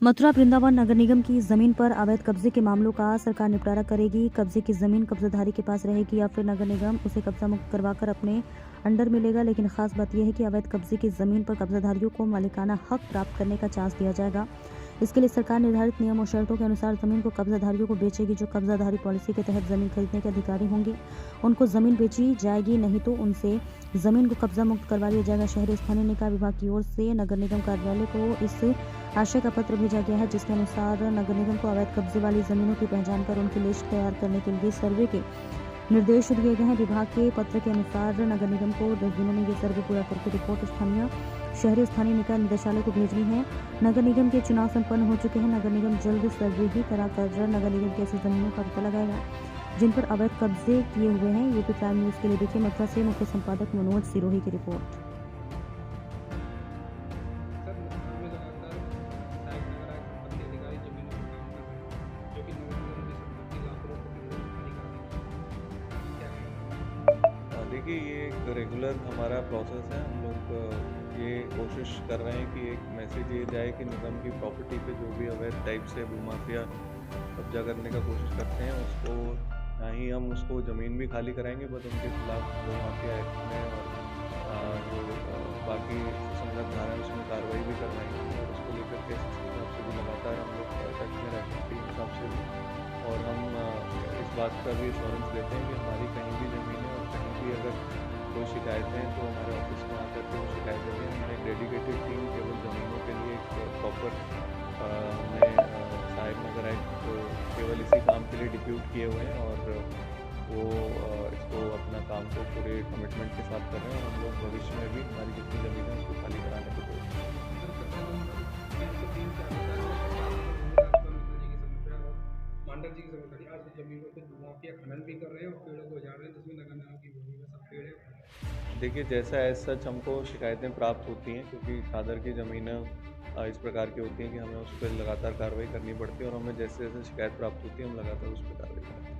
मथुरा वृंदावन नगर निगम की जमीन पर अवैध कब्जे के मामलों का सरकार निपटारा करेगी। कब्जे की जमीन कब्जाधारी के पास रहेगी या फिर नगर निगम उसे कब्जा मुक्त करवाकर अपने अंडर में लेगा। लेकिन खास बात यह है कि अवैध कब्जे की जमीन पर कब्जाधारियों को मालिकाना हक प्राप्त करने का चांस दिया जाएगा। इसके लिए सरकार निर्धारित नियम और शर्तों के अनुसार जमीन को कब्जाधारियों को बेचेगी। जो कब्जाधारी पॉलिसी के तहत जमीन खरीदने के अधिकारी होंगे उनको जमीन बेची जाएगी, नहीं तो उनसे जमीन को कब्जा मुक्त करवा लिया जाएगा। शहरी स्थानीय निकाय विभाग की ओर से नगर निगम कार्यालय को इस आशय का पत्र भेजा गया है, जिसके अनुसार नगर निगम को अवैध कब्जे वाली जमीनों की पहचान कर उनकी लिस्ट तैयार करने के लिए सर्वे के निर्देश दिए गए हैं। विभाग के पत्र के अनुसार नगर निगम को 10 दिनों में ये सर्वे पूरा करके रिपोर्ट शहरी स्थानीय निकाय निदेशालय को भेजनी है। नगर निगम के चुनाव संपन्न हो चुके हैं। नगर निगम जल्द सर्वे ही कराकर नगर निगम की ऐसी जमीनों का पता लगाएगा जिन पर अवैध कब्जे किए हुए हैं। यूपी प्राइम न्यूज के लिए देखिए मथुरा से मुख्य संपादक मनोज सिरोही की रिपोर्ट। देखिए, ये एक रेगुलर हमारा प्रोसेस है। हम लोग ये कोशिश कर रहे हैं कि एक मैसेज ये जाए कि निगम की प्रॉपर्टी पे जो भी अवैध टाइप से भूमाफिया कब्जा करने का कोशिश करते हैं उसको ना ही हम उसको ज़मीन भी खाली कराएंगे, बट उनके खिलाफ भूमाफिया एक्ट में और जो बाकी सुसंगत धारा है उसमें कार्रवाई भी करवाएंगे। और उसको लेकर के हिसाब से भी लगातार हम लोग टच में रहते हैं टीम हिसाब से भी। और हम इस बात का भी एश्योरेंस देते हैं कि हमारी कहीं भी ज़मीन है और कहीं भी अगर कोई शिकायतें हैं तो हमारे ऑफिस में आकर के वो शिकायतें दें। हमने एक डेडिकेटेड टीम केवल ज़मीनों के लिए एक प्रॉपर हमने सहायक नगर एक्ट केवल इसी काम के लिए डिप्यूट किए हुए हैं और वो इसको अपना काम को पूरे कमिटमेंट के साथ कर रहे हैं। और हम लोग भविष्य में भी हमारी जितनी ज़मीन है उसको खाली कराने की कोशिश करें। मांडर जी की समझदारी आज जमीनों पे माफिया खनन भी कर रहे हैं और पेड़ों को उजाड़ रहे हैं, जिसमें नगर निगम की भूमि में सब पेड़ है। देखिए, जैसा एज सच हमको शिकायतें प्राप्त होती हैं क्योंकि खादर की ज़मीनें इस प्रकार की होती हैं कि हमें उस पर लगातार कार्रवाई करनी पड़ती है और हमें जैसे जैसे शिकायत प्राप्त होती है हम लगातार उस पर कार्रवाई करते हैं।